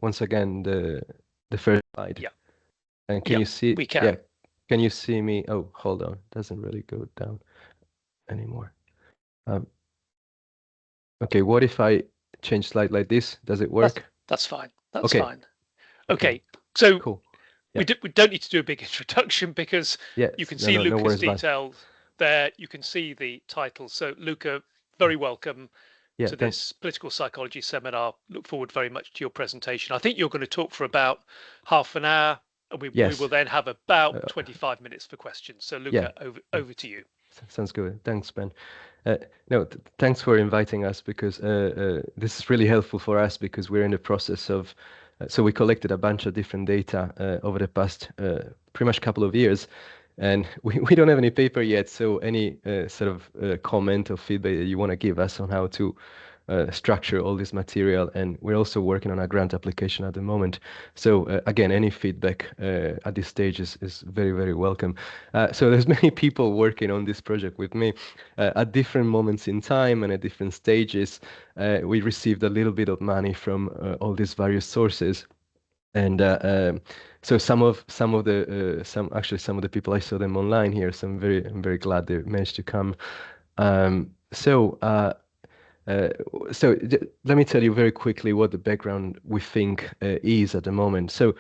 once again the first slide? Yeah. And can you see? We can. Yeah. Can you see me? Oh, hold on. It doesn't really go down anymore. Okay, what if I change slide like this? Does it work? That's fine. That's Okay. fine. Okay. So Cool. we don't need to do a big introduction because you Yes. can No, see no Luca's worries about it. details there. You can see the title. So Luca, very welcome Yeah, to this political psychology seminar. Look forward very much to your presentation. I think you're going to talk for about half an hour, and we yes. will then have about 25 minutes for questions. So Yeah. Luca, over to you. Sounds good. Thanks, Ben. No, thanks for inviting us because this is really helpful for us because we're in the process of, so we collected a bunch of different data over the past pretty much couple of years, and we don't have any paper yet. So any sort of comment or feedback that you want to give us on how to structure all this material, and we're also working on a grant application at the moment. So again, any feedback at this stage is very, very welcome. So there's many people working on this project with me at different moments in time and at different stages. We received a little bit of money from all these various sources. And so some of the people I saw them online here, so I'm very glad they managed to come. Um, so uh, uh, Let me tell you very quickly what the background we think is at the moment. So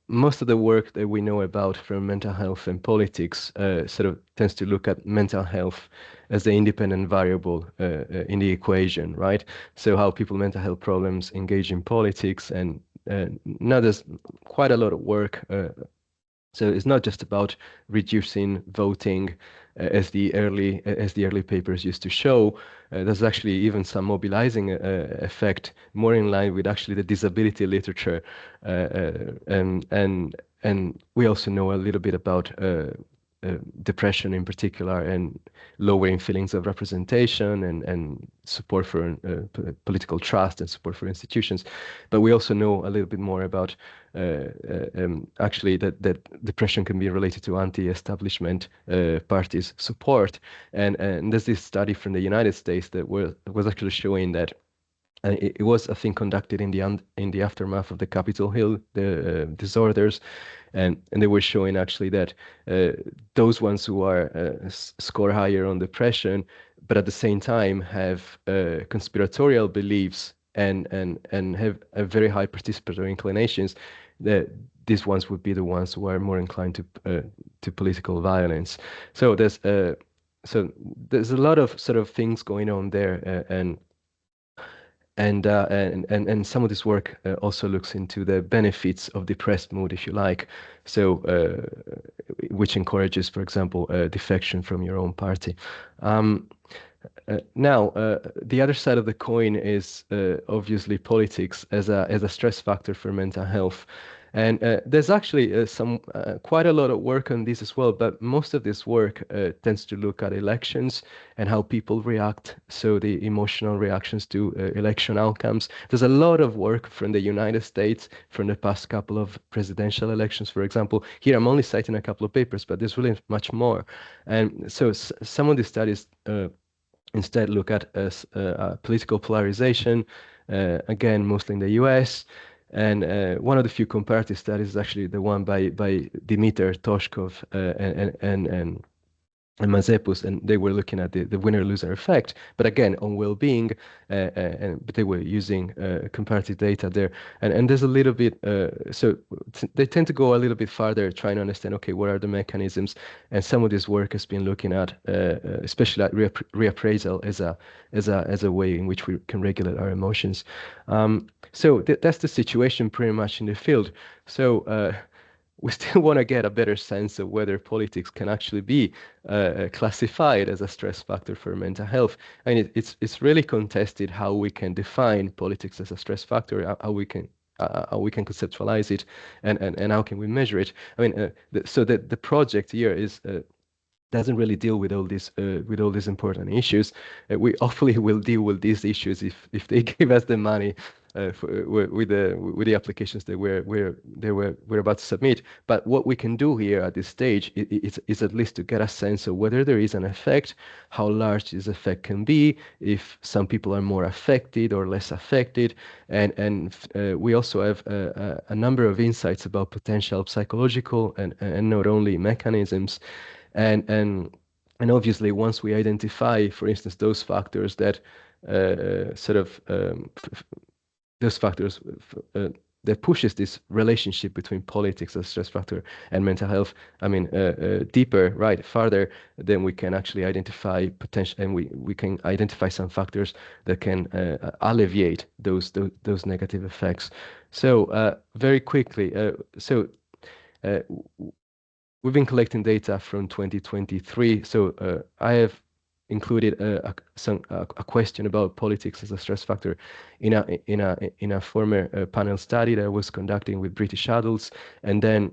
most of the work that we know about from mental health and politics sort of tends to look at mental health as the independent variable in the equation, right? So how people with mental health problems engage in politics, and now there's quite a lot of work. So it's not just about reducing voting as the early papers used to show. There's actually even some mobilizing effect, more in line with actually the disability literature, and we also know a little bit about depression in particular, and lowering feelings of representation and support for political trust and support for institutions. But we also know a little bit more about actually that depression can be related to anti-establishment parties' support. And there's this study from the United States that was actually showing that it was, I think, conducted in the aftermath of the Capitol Hill disorders, and they were showing actually that those ones who are score higher on depression, but at the same time have conspiratorial beliefs and have a very high participatory inclinations, that these ones would be the ones who are more inclined to political violence. So there's a lot of sort of things going on there, and some of this work also looks into the benefits of depressed mood, if you like. So, which encourages, for example, defection from your own party. Now, the other side of the coin is obviously politics as a stress factor for mental health. And there's actually quite a lot of work on this as well, but most of this work tends to look at elections and how people react, so the emotional reactions to election outcomes. There's a lot of work from the United States from the past couple of presidential elections, for example. Here I'm only citing a couple of papers, but there's really much more. And so some of these studies instead look at political polarization, again, mostly in the US. And one of the few comparative studies is actually the one by Dimitar Toshkov and Mazepus, and they were looking at the winner-loser effect, but again, on well-being, but they were using comparative data there. And there's a little bit, they tend to go a little bit farther, trying to understand, okay, what are the mechanisms? And some of this work has been looking at, especially at reappraisal as a way in which we can regulate our emotions. So that's the situation pretty much in the field. So we still want to get a better sense of whether politics can actually be classified as a stress factor for mental health. And it's really contested how we can define politics as a stress factor, how we can conceptualize it, and how can we measure it. I mean, the project here is doesn't really deal with all these important issues. We hopefully will deal with these issues if they give us the money. with the applications that we're about to submit. But what we can do here at this stage is at least to get a sense of whether there is an effect, how large this effect can be, if some people are more affected or less affected, and we also have a number of insights about potential psychological and not only mechanisms, and and obviously once we identify, for instance, those factors that sort of those factors that pushes this relationship between politics as stress factor and mental health, I mean, deeper, right, farther, then we can actually identify potential, and we can identify some factors that can alleviate those negative effects. So very quickly, uh, we've been collecting data from 2023. So I have included a question about politics as a stress factor in a former panel study that I was conducting with British adults, and then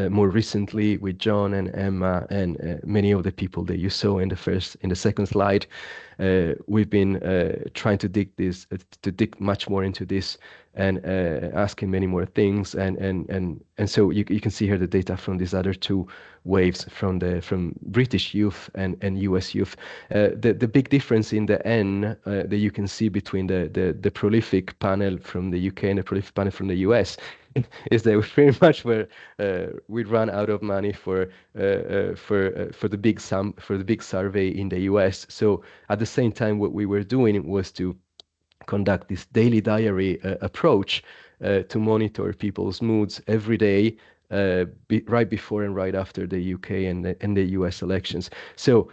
more recently with John and Emma and many of the people that you saw in the second slide. We've been trying to dig much more into this and asking many more things, and so you can see here the data from these other two waves from British youth and US youth. The big difference in the N that you can see between the prolific panel from the UK and the prolific panel from the US is that we pretty much we ran out of money for the big survey in the US. So at the same time, what we were doing was to conduct this daily diary approach to monitor people's moods every day, right before and right after the UK and the US elections. So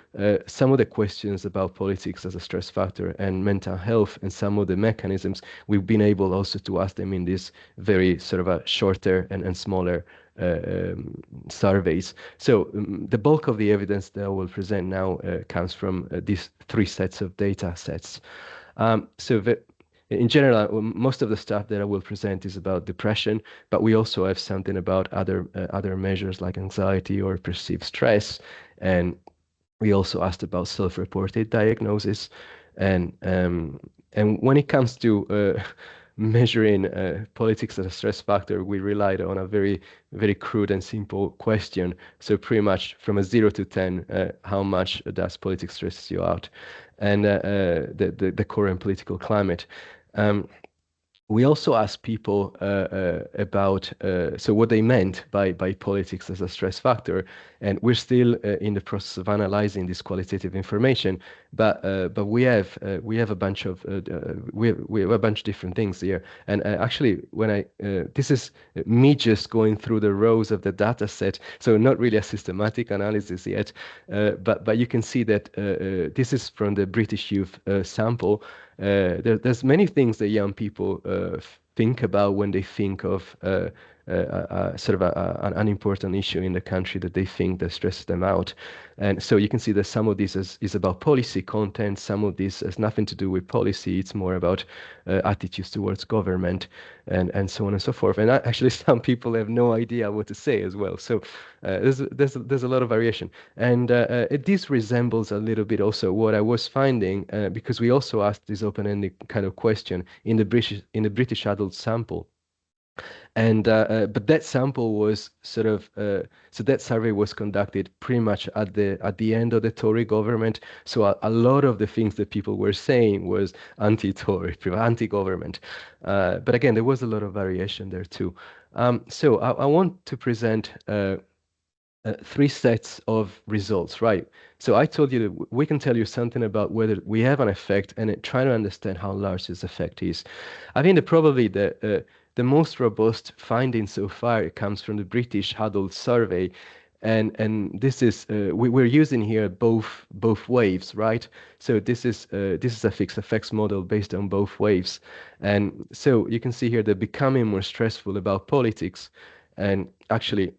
some of the questions about politics as a stress factor and mental health and some of the mechanisms, we've been able also to ask them in this very sort of a shorter and smaller surveys. So the bulk of the evidence that I will present now comes from these three sets of data sets. In general, most of the stuff that I will present is about depression, but we also have something about other measures like anxiety or perceived stress, and we also asked about self-reported diagnosis, and when it comes to measuring politics as a stress factor, we relied on a very crude and simple question. So pretty much from a 0 to 10, how much does politics stress you out, and the current political climate. Um, we also asked people about so what they meant by politics as a stress factor, and we're still in the process of analyzing this qualitative information. But we have a bunch of we have a bunch of different things here. And actually, when this is me just going through the rows of the data set, so not really a systematic analysis yet. But you can see that this is from the British youth sample. There's many things that young people think about when they think of sort of an important issue in the country that they think that stresses them out. And so you can see that some of this is about policy content, some of this has nothing to do with policy, it's more about attitudes towards government and so on and so forth. And actually some people have no idea what to say as well. So there's a lot of variation. And this resembles a little bit also what I was finding because we also asked this open-ended kind of question in the British adult sample. And but that sample was sort of so that survey was conducted pretty much at the end of the Tory government. So a lot of the things that people were saying was anti-Tory, anti-government. But again, there was a lot of variation there too. So I want to present three sets of results, right? So I told you that we can tell you something about whether we have an effect and try to understand how large this effect is. I think that probably the most robust finding so far comes from the British adult survey, and this is we're using here both waves, right? So this is a fixed effects model based on both waves, and so you can see here that becoming more stressful about politics, and actually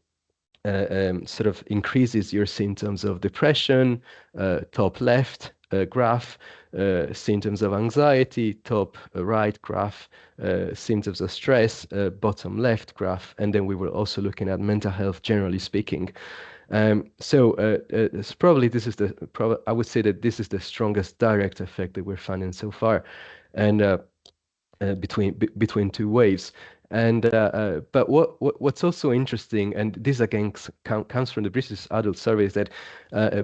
sort of increases your symptoms of depression, top left graph, symptoms of anxiety, top right graph, symptoms of stress, bottom left graph, and then we were also looking at mental health generally speaking. So it's probably I would say that this is the strongest direct effect that we're finding so far, and between two waves. And but what's also interesting, and this again comes from the British Adult Survey, is that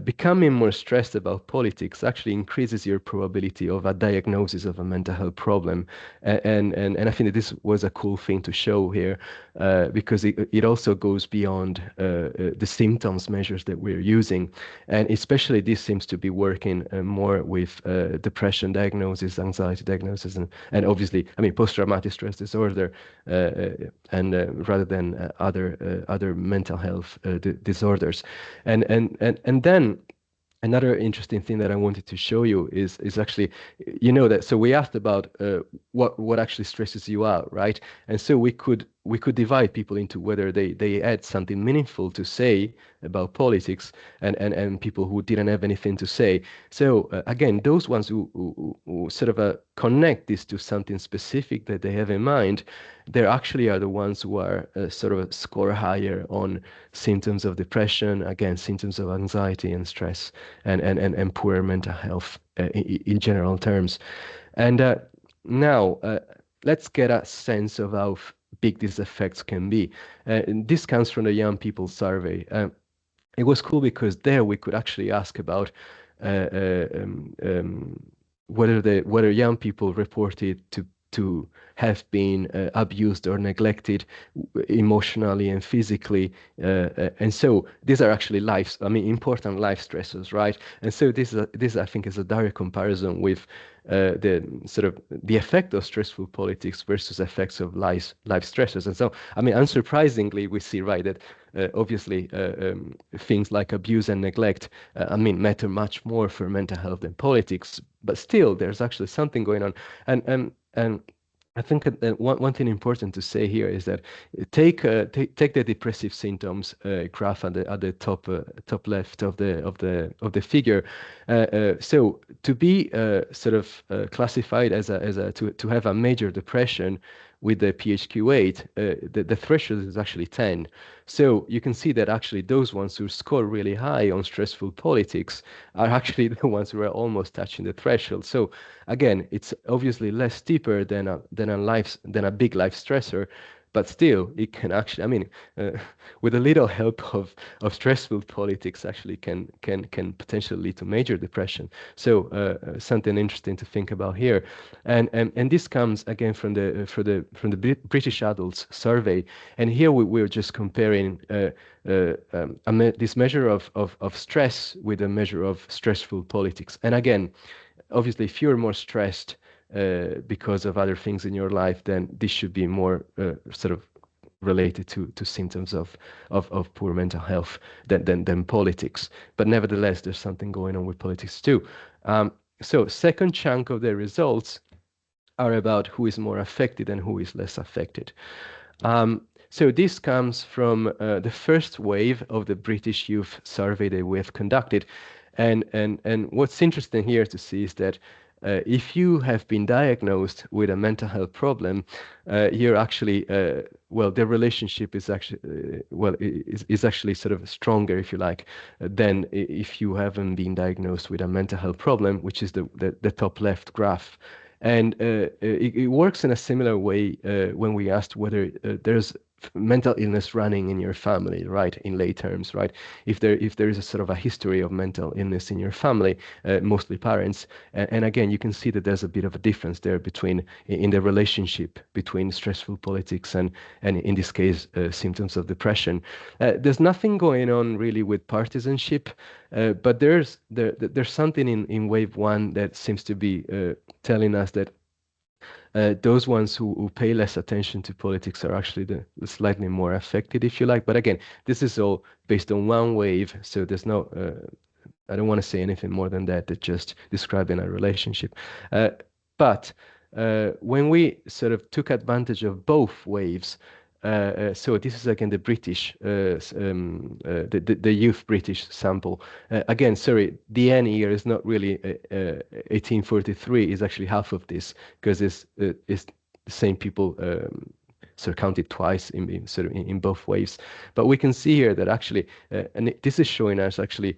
becoming more stressed about politics actually increases your probability of a diagnosis of a mental health problem. And I think that this was a cool thing to show here, because it also goes beyond the symptoms measures that we're using, and especially this seems to be working more with depression diagnosis, anxiety diagnosis, and obviously, I mean, post-traumatic stress disorder, and rather than other mental health disorders. And then another interesting thing that I wanted to show you is actually, that, so we asked about what actually stresses you out, right? And so we could divide people into whether they had something meaningful to say about politics, and people who didn't have anything to say. So again, those ones who sort of connect this to something specific that they have in mind, they actually are the ones who are sort of score higher on symptoms of depression, again, symptoms of anxiety and stress, and poor mental health in general terms. And now let's get a sense of how big these effects can be. And this comes from the Young People Survey. It was cool because there we could actually ask about uh, uh, um, um, whether young people reported to have been abused or neglected emotionally and physically. And so these are actually important life stressors, right? And so this I think is a direct comparison with the sort of the effect of stressful politics versus effects of life stressors. And so, I mean, unsurprisingly, we see, right, that obviously things like abuse and neglect, matter much more for mental health than politics. But still, there's actually something going on. And I think that one thing important to say here is that take the depressive symptoms graph at the top left of the figure. So to be sort of classified to have a major depression with the PHQ-8, the threshold is actually 10. So you can see that actually those ones who score really high on stressful politics are actually the ones who are almost touching the threshold. So again, it's obviously less steeper than a big life stressor, but still, it can actually, with a little help of stressful politics, actually can potentially lead to major depression. So something interesting to think about here, and this comes again from the British Adults Survey, and here we're just comparing this measure of stress with a measure of stressful politics, and again, obviously, if you're more stressed because of other things in your life, then this should be more sort of related to symptoms of poor mental health than politics. But nevertheless, there's something going on with politics too. So second chunk of the results are about who is more affected and who is less affected. So this comes from the first wave of the British Youth Survey that we have conducted. And what's interesting here to see is that if you have been diagnosed with a mental health problem, you're actually, the relationship is actually, is actually sort of stronger, if you like, than if you haven't been diagnosed with a mental health problem, which is the top left graph. And it works in a similar way when we asked whether there's mental illness running in your family, right? In lay terms, right? If there is a sort of a history of mental illness in your family, mostly parents, and again, you can see that there's a bit of a difference there in the relationship between stressful politics and in this case symptoms of depression. There's nothing going on really with partisanship, but there's something in wave one that seems to be telling us that those ones who pay less attention to politics are actually the slightly more affected, if you like. But again, this is all based on one wave, so there's no, I don't want to say anything more than that, that just describing a relationship. But when we sort of took advantage of both waves, so this is again the British, the youth British sample. Again, sorry, the N here is not really 1843, is actually half of this, because it's the same people sort of counted twice in both waves. But we can see here that actually, and this is showing us actually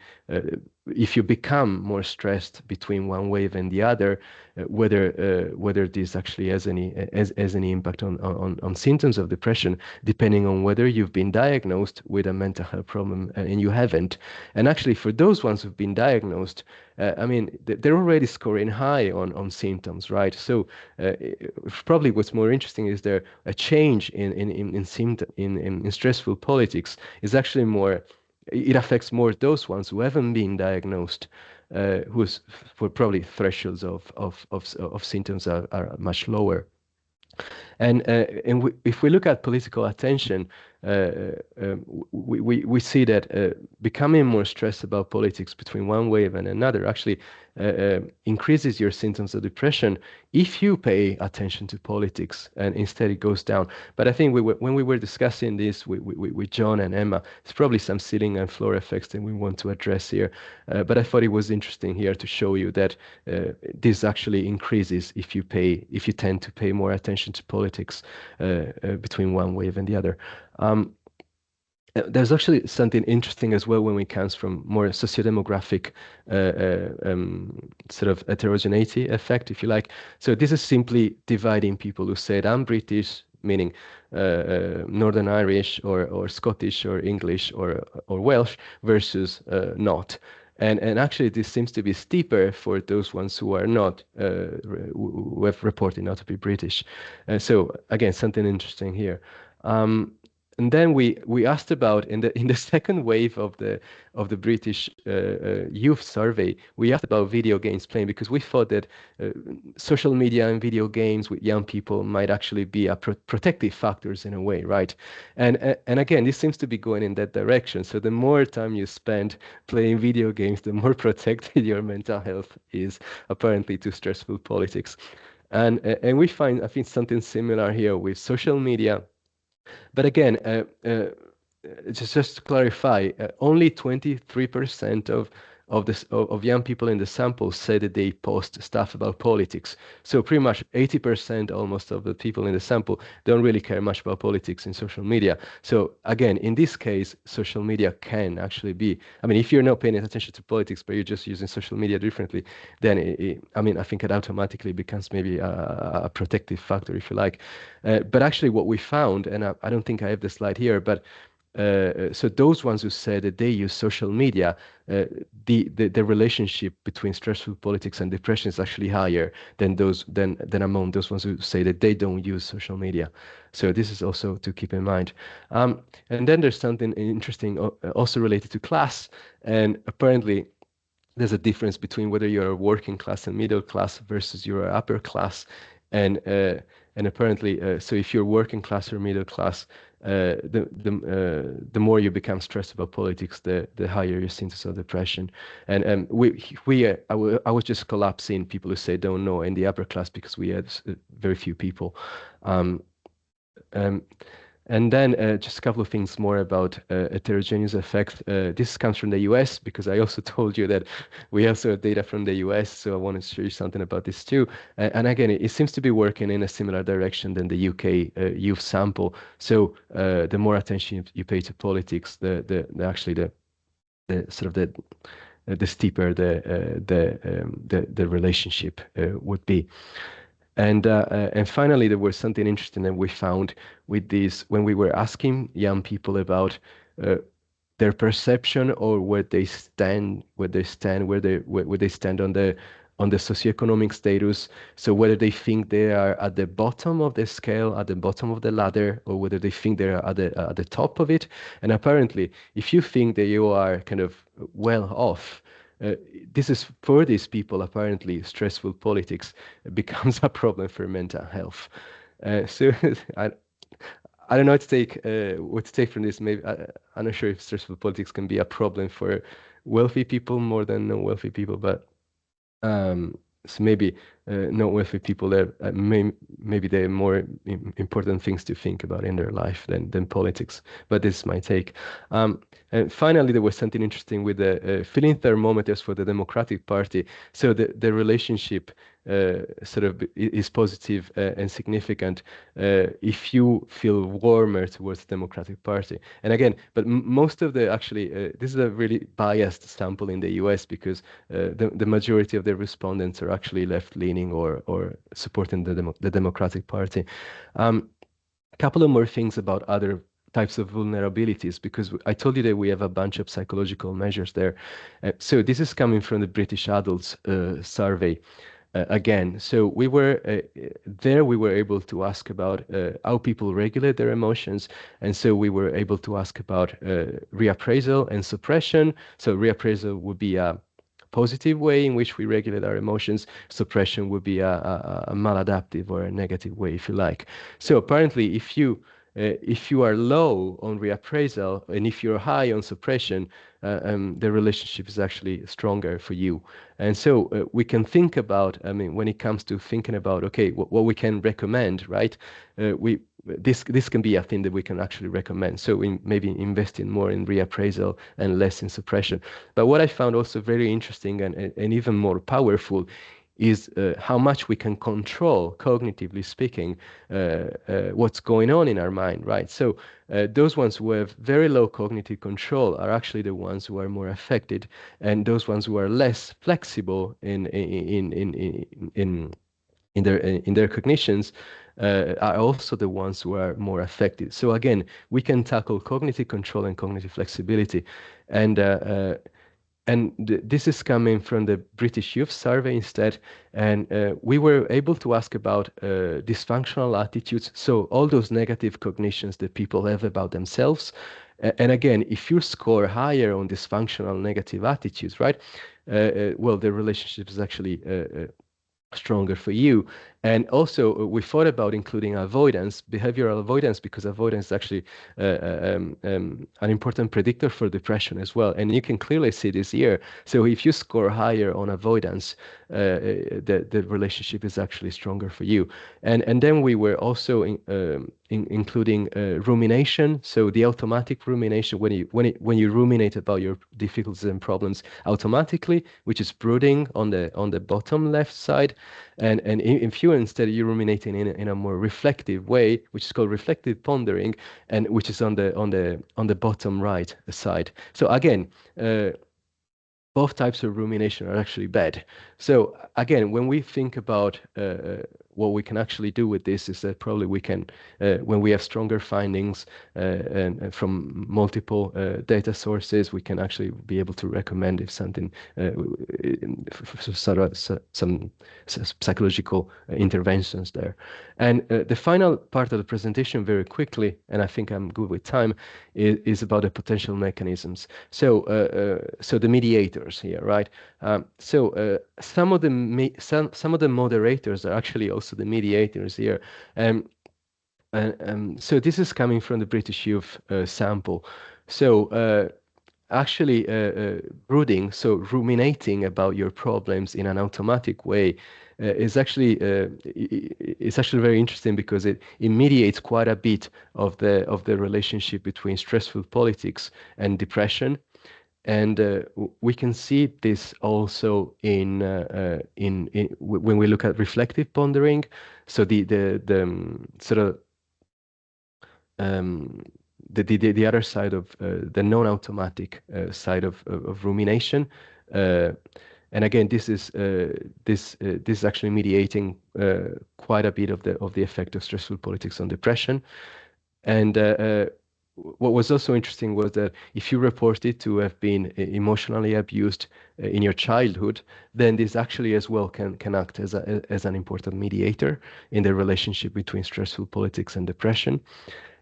if you become more stressed between one wave and the other, whether this actually has any impact on symptoms of depression, depending on whether you've been diagnosed with a mental health problem and you haven't. And actually, for those ones who've been diagnosed, I mean, they're already scoring high on symptoms, right? So probably what's more interesting is there a change in symptom in stressful politics is actually more it affects more those ones who haven't been diagnosed, whose for probably thresholds of symptoms are much lower. And if we look at political attention, we see that becoming more stressed about politics between one wave and another actually increases your symptoms of depression if you pay attention to politics, and instead it goes down. But I think when we were discussing this with John and Emma, it's probably some ceiling and floor effects that we want to address here. But I thought it was interesting here to show you that this actually increases if you tend to pay more attention to politics between one wave and the other. Um, there's actually something interesting as well when it comes from more sociodemographic sort of heterogeneity effect, if you like. So this is simply dividing people who said, I'm British, meaning Northern Irish or Scottish or English or Welsh versus not. And actually, this seems to be steeper for those ones who are not, who have reported not to be British. So again, something interesting here. Um, and then we asked about in the second wave of the British youth survey, we asked about video games playing because we thought that social media and video games with young people might actually be a protective factors in a way, right? And again, this seems to be going in that direction. So the more time you spend playing video games, the more protected your mental health is, apparently, to stressful politics. And we find, I think, something similar here with social media. But again, just to clarify, only 23% of young people in the sample say that they post stuff about politics. So pretty much 80% almost of the people in the sample don't really care much about politics in social media. So again, in this case, social media can actually be, I mean, if you're not paying attention to politics, but you're just using social media differently, then I mean, I think it automatically becomes maybe a protective factor, if you like. But actually what we found, and I don't think I have the slide here, but so those ones who said that they use social media, the relationship between stressful politics and depression is actually higher than among those ones who say that they don't use social media. So this is also to keep in mind. And then there's something interesting also related to class, and apparently there's a difference between whether you're a working class and middle class versus you're upper class. And apparently, so if you're working class or middle class, the more you become stressed about politics, the higher your symptoms of depression. And I was just collapsing people who say don't know in the upper class because we had very few people. Um, um, and then just a couple of things more about heterogeneous effect. This comes from the US because I also told you that we also have data from the US, so I wanted to show you something about this too. And again, it seems to be working in a similar direction than the UK youth sample. So the more attention you pay to politics, the sort of the steeper the relationship would be. And finally, there was something interesting that we found with this when we were asking young people about uh, their perception or where they stand on the socioeconomic status. So whether they think they are at the bottom of the scale, at the bottom of the ladder, or whether they think they are at the top of it. And apparently, if you think that you are kind of well off, uh, this is for these people, apparently stressful politics becomes a problem for mental health. So I, I don't know what to take from this. Maybe I'm not sure if stressful politics can be a problem for wealthy people more than non-wealthy people, but um, so maybe non-wealthy people maybe they're more important things to think about in their life than politics. But this is my take. And finally, there was something interesting with the feeling thermometers for the Democratic Party. So the relationship sort of is positive and significant if you feel warmer towards the Democratic Party. And again, but most of the actually, this is a really biased sample in the US because the majority of the respondents are actually left-leaning or supporting the Democratic Party. A couple of more things about other types of vulnerabilities, because I told you that we have a bunch of psychological measures there. So this is coming from the British Adults survey. Again, so we were there. We were able to ask about how people regulate their emotions, and so we were able to ask about reappraisal and suppression. So reappraisal would be a positive way in which we regulate our emotions. Suppression would be a maladaptive or a negative way, if you like. So apparently, if you are low on reappraisal and if you're high on suppression, the relationship is actually stronger for you. And so we can think about, I mean, when it comes to thinking about, okay, what we can recommend, right? This can be a thing that we can actually recommend. So we maybe investing more in reappraisal and less in suppression. But what I found also very interesting and even more powerful is how much we can control, cognitively speaking, what's going on in our mind, right? So those ones who have very low cognitive control are actually the ones who are more affected, and those ones who are less flexible in their cognitions are also the ones who are more affected. So again, we can tackle cognitive control and cognitive flexibility, and this is coming from the British Youth Survey instead. And we were able to ask about dysfunctional attitudes. So all those negative cognitions that people have about themselves. And again, if you score higher on dysfunctional negative attitudes, right? Well, the relationship is actually stronger for you. And also, we thought about including avoidance, behavioral avoidance, because avoidance is actually an important predictor for depression as well. And you can clearly see this here. So if you score higher on avoidance, the relationship is actually stronger for you. And then we were also including rumination. So the automatic rumination, when you ruminate about your difficulties and problems automatically, which is brooding on the bottom left side, and if you instead you're ruminating in a more reflective way, which is called reflective pondering, and which is on the bottom right side. So again, both types of rumination are actually bad. So again, when we think about what we can actually do with this, is that probably we can, when we have stronger findings and from multiple data sources, we can actually be able to recommend if something, sort of some psychological interventions there. And the final part of the presentation, very quickly, and I think I'm good with time, is about the potential mechanisms. So the mediators here, right? Some of the moderators are actually also the mediators here. So this is coming from the British Youth sample. So actually brooding, so ruminating about your problems in an automatic way, is actually very interesting because it mediates quite a bit of the relationship between stressful politics and depression. And we can see this also when we look at reflective pondering. So the sort of um, the other side of the non-automatic side of rumination. Uh, and again, this is actually mediating quite a bit of the effect of stressful politics on depression. And what was also interesting was that if you reported to have been emotionally abused in your childhood, then this actually as well can act as an important mediator in the relationship between stressful politics and depression.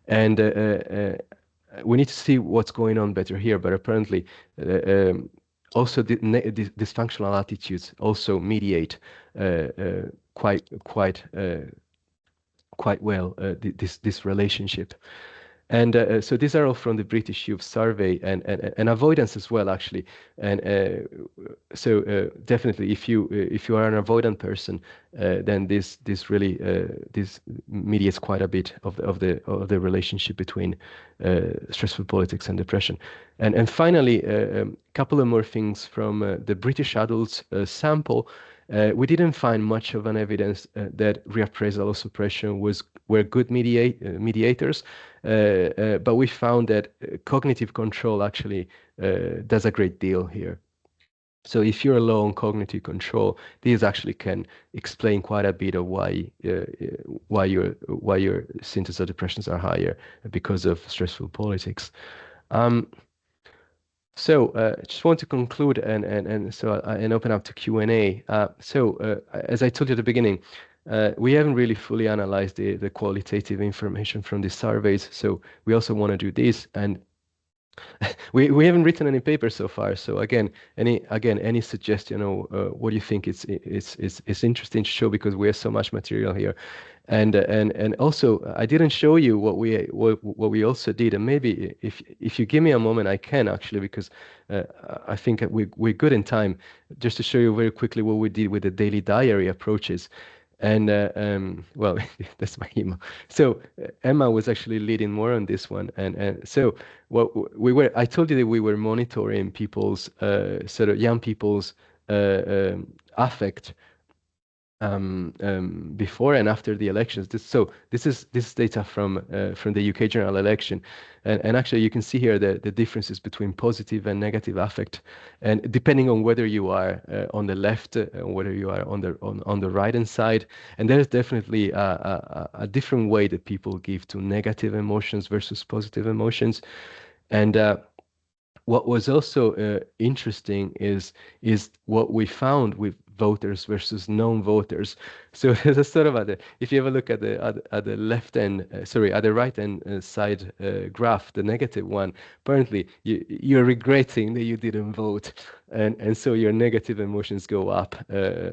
And we need to see what's going on better here, but apparently also dysfunctional attitudes also mediate quite well this relationship. And so these are all from the British Youth Survey, and avoidance as well, actually. And so definitely, if you are an avoidant person, then this really this mediates quite a bit of the relationship between stressful politics and depression. And finally, a couple of more things from the British adults sample. We didn't find much of an evidence that reappraisal or suppression were good mediators, but we found that cognitive control actually does a great deal here. So if you're low on cognitive control, these actually can explain quite a bit of why your symptoms of depressions are higher because of stressful politics. Um, just want to conclude and open up to Q&A. As I told you at the beginning, we haven't really fully analyzed the qualitative information from these surveys. So we also want to do this, and we haven't written any papers so far. So any suggestion or what do you think it's interesting to show, because we have so much material here. And also I didn't show you what we also did, and maybe if you give me a moment I can actually, because I think we're good in time, just to show you very quickly what we did with the daily diary approaches. And well, that's my email. So Emma was actually leading more on this one, and so I told you that we were monitoring people's sort of young people's affect before and after the elections. This is data from the UK general election, and actually you can see here the differences between positive and negative affect, and depending on whether you are on the left or whether you are on the right hand side, and there's definitely a different way that people give to negative emotions versus positive emotions, and what was also interesting is what we found with voters versus non-voters. So there's a sort of if you have a look at the left end, sorry, at the right hand side graph, the negative one, apparently you're regretting that you didn't vote, and so your negative emotions go up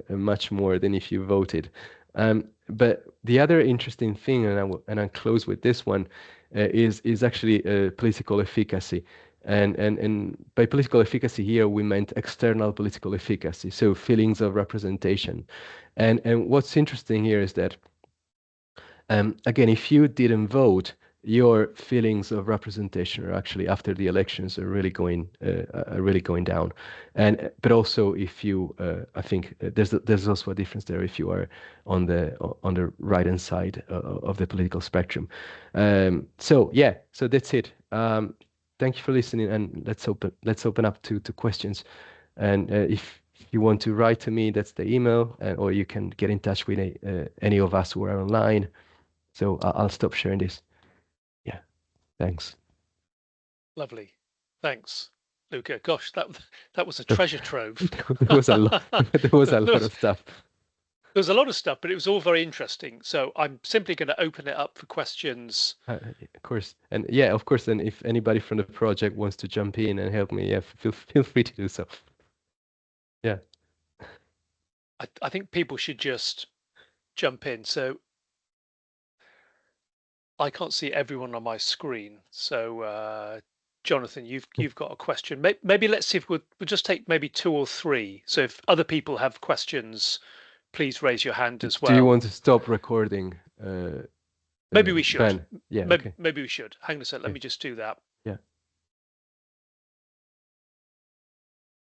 much more than if you voted. But the other interesting thing, and I'll close with this one, is actually political efficacy. And by political efficacy here, we meant external political efficacy, so feelings of representation. And what's interesting here is that, again, if you didn't vote, your feelings of representation are actually after the elections are really going down. And but also if you, I think there's also a difference there if you are on the right hand side of the political spectrum. So that's it. Thank you for listening, and let's open up to questions. And if you want to write to me, that's the email, or you can get in touch with any of us who are online. So I'll stop sharing this. Yeah, thanks. Lovely. Thanks, Luca. Gosh, that was a treasure trove. There was a lot. There was a There lot was, of stuff. there was a lot of stuff, but it was all very interesting. So I'm simply going to open it up for questions. Of course, and yeah, of course. And if anybody from the project wants to jump in and help me, yeah, feel free to do so. Yeah. I think people should just jump in. So I can't see everyone on my screen. So Jonathan, you've got a question. Maybe let's see if we'll just take maybe two or three. So if other people have questions, please raise your hand as Do you well. want to stop recording, Maybe we should. Ben? Yeah. Okay. Maybe we should. Hang on a sec. Let Okay. me just do that. Yeah.